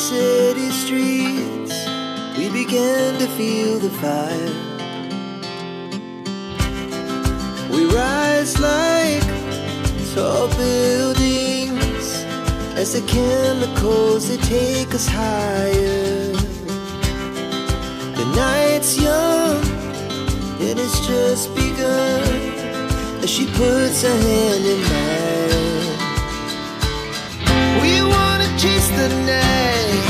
city streets, we began to feel the fire. We rise like tall buildings as the chemicals, they take us higher. The night's young and it's just begun as she puts her hand in mine. We wanna chase the night,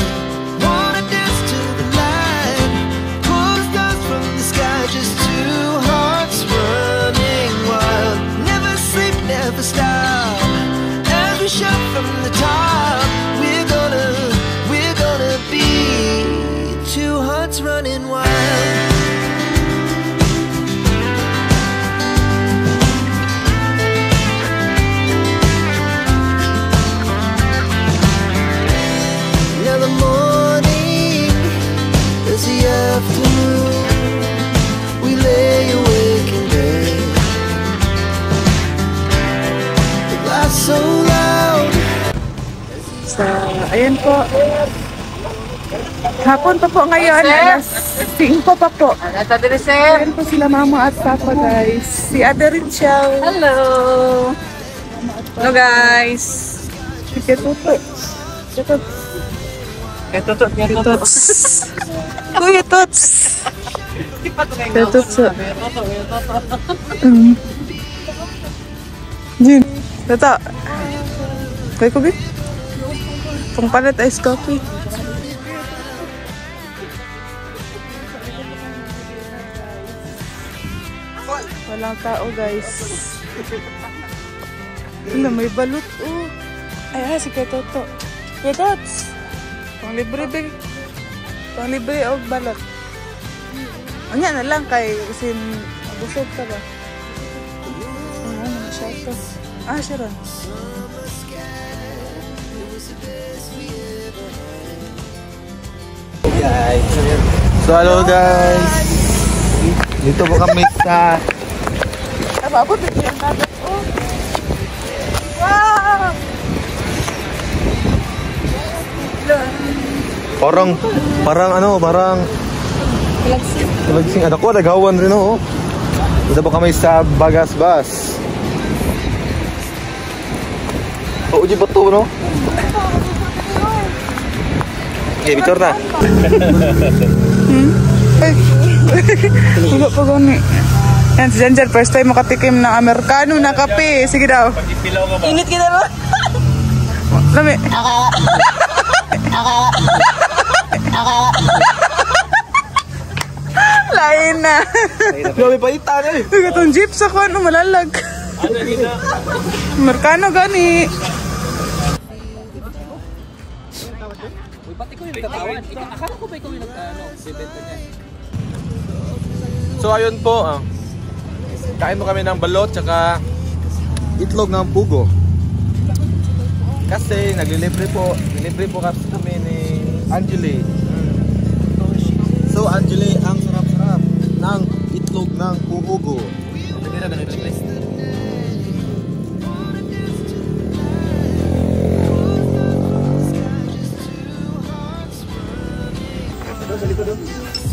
wanna dance to the light, pull the stars from the sky, just two hearts running wild. Never sleep, never stop, as we shout from the top. We're gonna be two hearts running wild. So, ayan po. Hapon pa po ngayon. Alas 5 pa po. Ayan po sila mama at papa, guys. Si Ate Richelle. Hello! Hello, guys! Si Ketuto. Ketuts. Kuya Tots. Ketuts. Jin. Tata. Kaya ko, Bip? Pangpalit ice coffee. Walang tao, guys. Ano, may balut, oh. Ay, si Ketoto. Ketots! Panglibre, Bip. Panglibre o balot. Anya na lang kay sin busog ka ba? Ano, siya ito. Ah, siya ron. Guys, so hello guys, dito po kami sa Abot din yung dagat, oh. Wow! parang Kalagsing, anak ko, nagawan rin oh. Dito po kami sa Bagasbas. Oh, uji bato no? Okay, bicara na. Ay, wala pa gani. Yan, si Janjan, first time makatikim ng Amerikano na kape. Sige daw. Init kita ba? Lami. Lain na. Grabe pa itan eh. Itong jeep sa kuwan, malalag. Amerikano gani. So ayun po, kain mo kami ng balot tsaka itlog ng pugo. Kasi naglilibre po kami ni Angeli. So Angeli, ang sarap-sarap ng itlog ng pugo.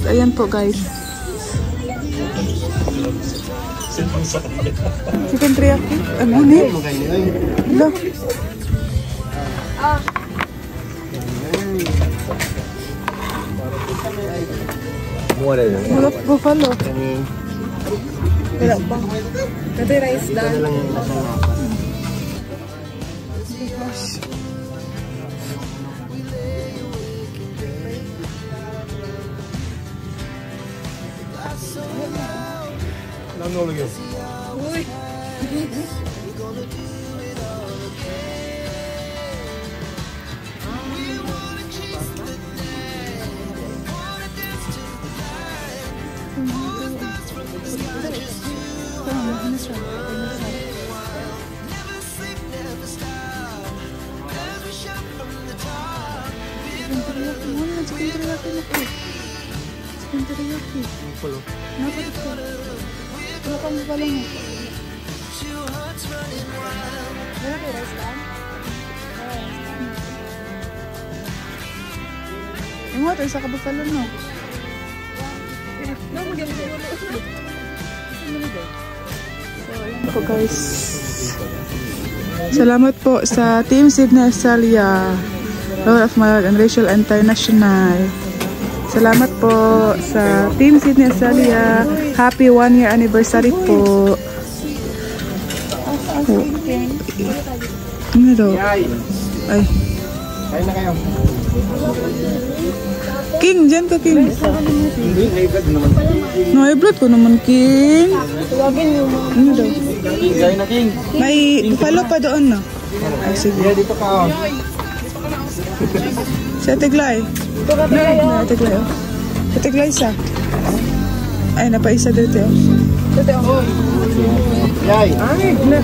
Ayan po, guys. Chicken teriyaki. Ano ni? Hello. Wala buffalo. Wala ba? Kasi rice lang. Ano lagi? Uy. Yung mo, tayo sa kabufalo no. So, guys. Salamat po sa Team Sydney Australia, Lord of Malad and Rachel International. Salamat po sa Team Sydney Australia. Happy 1-year anniversary po. Ano daw? Ay. Kain na kayo. King, dyan ka King. Hindi, high-blood naman. No, high-blood ko naman King. Ano daw? Kain na, King. May follow pa doon no? Ay, sige. Dito ka. Si Ate Glay. Ate Glay, oh. Ate Glay isa. Ay, napaisa dito, oh. Yay. Ay, na.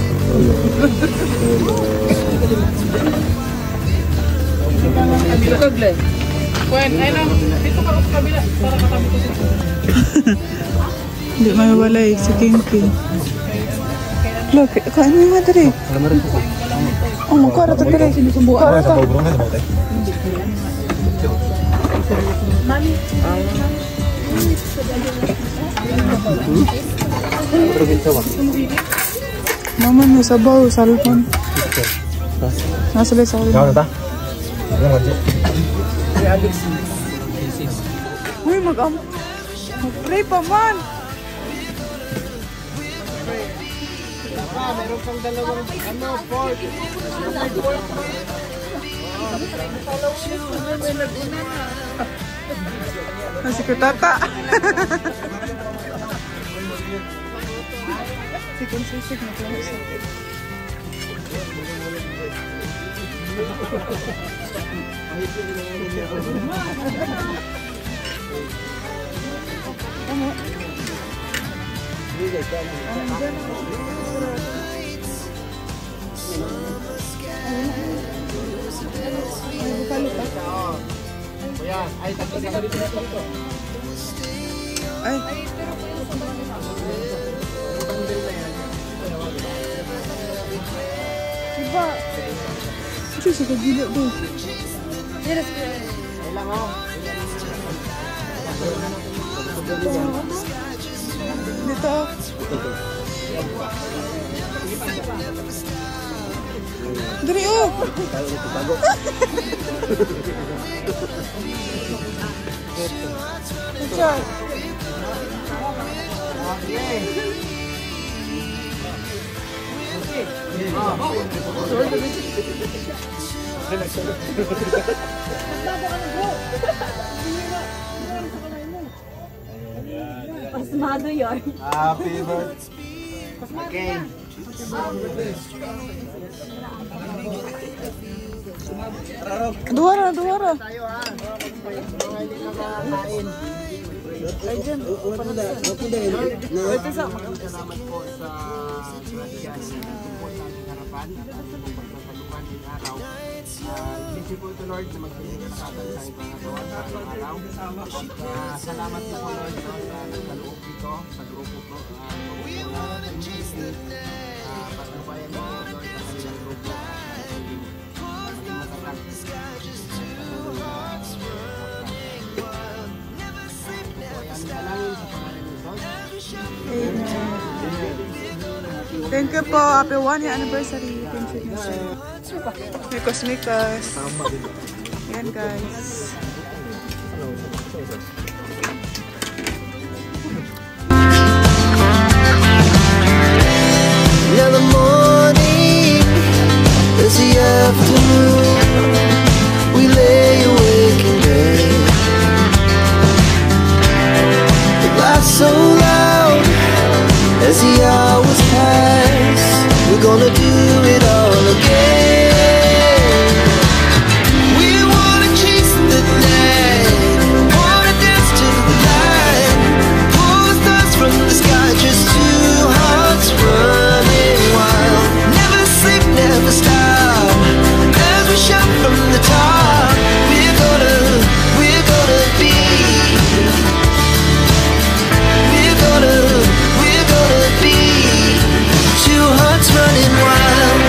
Dito, Glenn. Gwen, ay lang. Dito ka sa kabila. Para katabi ko dito. Hindi mawalay si King King. Look, kain mo yung madari. Oh, magkara ta dire. Magkara ta. Mama niya sabaw, salmon. Nasa lang sa ulit. Uy, mag-pray pa man. Meron pang dalawang pork. Nasi ko tata. Sikong sisig na klase. Ay. Diba? Ito sa kagila doon. Dito. Dari oh. Enjoy. Pasmado yun. Happy birthday. Okay. Duwara. Ay, dyan. Salamat po sa grasya sa support sa ating harapan at ating pagpapatukan ng araw. Bless you po ito, Lord, na magpilihan sa atin sa ibang katawan sa ating araw. Salamat po, Lord, sa nagkaloob dito, sa grupo ko. Patnubayan mo, Lord, sa kanilang grupo. Maging matatag. Thank you po. Happy 1-year anniversary. Mikos. Yan guys. Now the morning is the afternoon. We lay awake in bed. The laughs so loud as the hours pass. We're gonna do it all again. We wanna chase the night, wanna dance to the light. Pull the stars from the sky, just two hearts running wild. Never sleep, never stop, as we shout from the top. We're gonna be. We're gonna be two hearts running wild.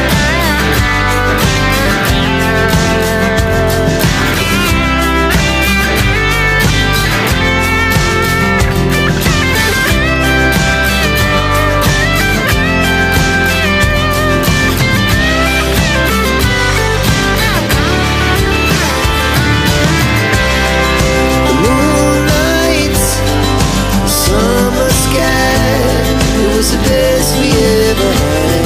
was the best we ever had.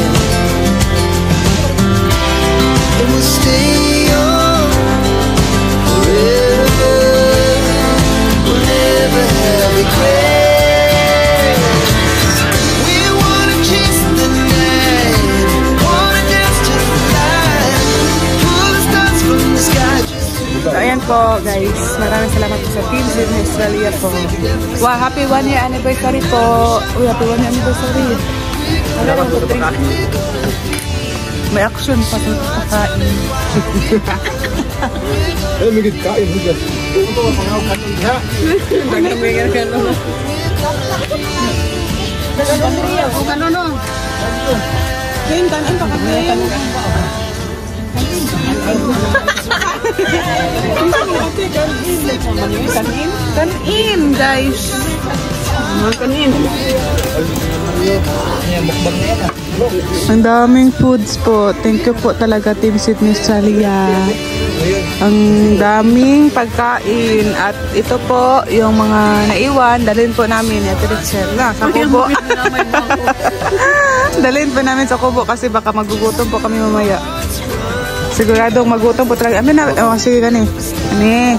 And we'll stay on forever. We'll never have regrets. We wanna chase the night, wanna dance to the light, pull the stars from the sky. So, ayan po guys, maraming salamat po sa Team Zid Australia po. Wow, happy 1 year anniversary po. Uy, happy 1 year anniversary. Salamat po sa pagkain. May action pa sa pagkain. Eh, may kain mo dyan. Ito po, pangaw kanon ha. Nagnamingan ka no. Kanon no. Kain, kanin pa kami. Kanin, guys. Kanin. Ang daming foods po. Thank you po talaga Team Sydney Australia. Ang daming pagkain. At ito po yung mga naiwan. Dalhin po namin at Rachel na sa kubo. Dalhin po namin sa kubo kasi baka magugutom po kami mamaya. Siguradong magutom po talaga. Amin na. Oh, sige gani. Ani.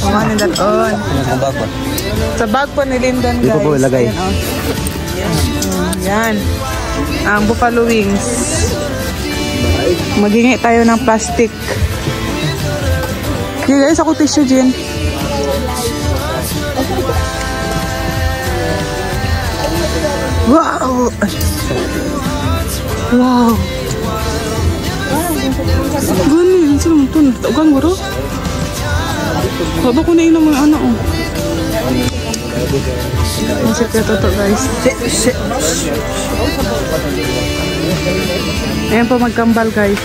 Kumanin dalon. Sa bag po ni Lyndon guys. Ito po ilagay. Ayan, oh. Yan. Ang buffalo wings. Maghingi tayo ng plastic. Okay guys, ako tissue Jen. Wow! Wow! Ganin, sino mo ito? Nataugang mo ro? Baba ko na yun ng mga anak oh. Ang sikreto to guys. Ayan po magkambal guys.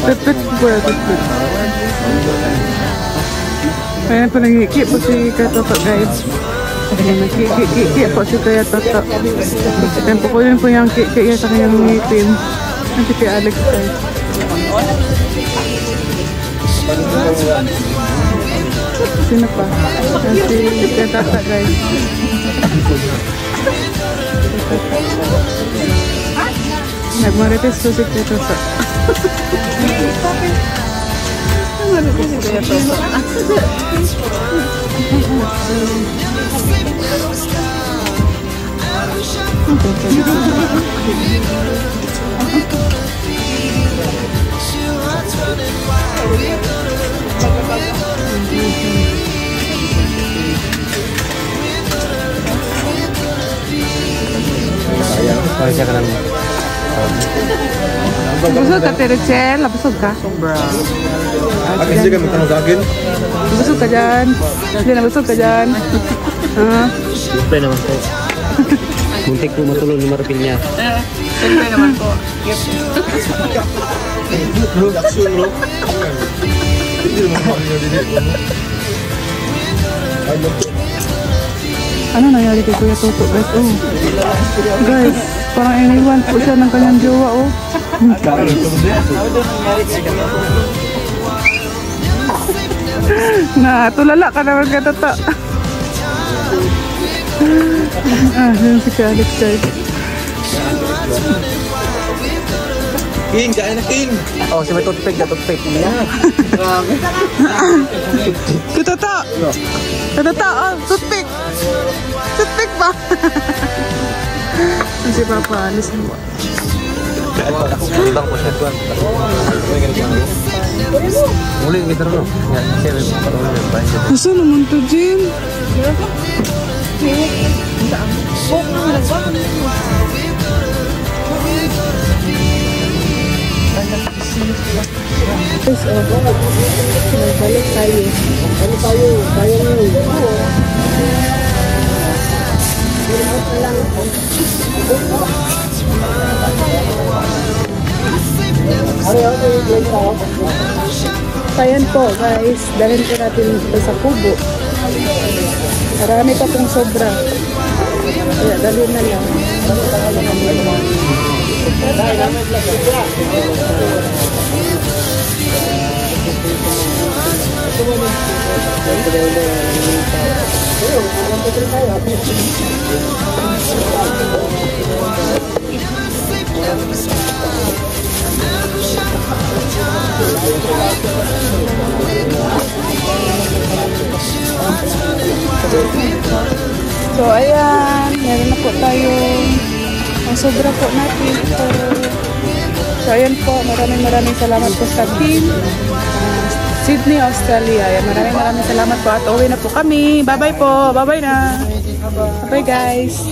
Pipit po. Ayan po nagkiki po si Katoto guys. Nagkiki po si Kaya Toto. Ayan po ko yun po yung kiki sa kanyang ngipin. Ang si Alex guys. Sino pa? Si Katata guys. Nagmarites ko si Katata. Nagmarites si Katata. Busog ka, Terechel? Busog ka? Sobra. Akin siya kami tanong sa akin. Busog ka dyan. Hindi na busog ka dyan. Siyempre naman po. Muntik po matulog yung marapil niya. Siyempre naman po. Ano nangyari kay Kuya Toto guys? Oh. Guys, parang iniwan po siya ng kanyang jowa oh. Na, tulala ka naman ka Toto. Yun si Alex guys. King, kain na King! Oh, si may toothpick na toothpick. Toto! Toto! Oh, toothpick! Toothpick ba? Si Papa, listen mo. Ibang po siya tuwan. Muli, may tarong. Masa naman to, Jim? Guys, nagbalik tayo. Ano tayo? Tayo ngayon. Ayan po guys, dalhin po natin ito sa kubo. Marami pa pong sobra. Kaya dalhin na lang. So, ayan. Meron na po tayong ang sobra po natin ito. So, ayan po. Maraming salamat po sa team. Sydney, Australia. Ayan, maraming salamat po at uwi na po kami. Bye-bye po. Bye-bye na. Bye guys.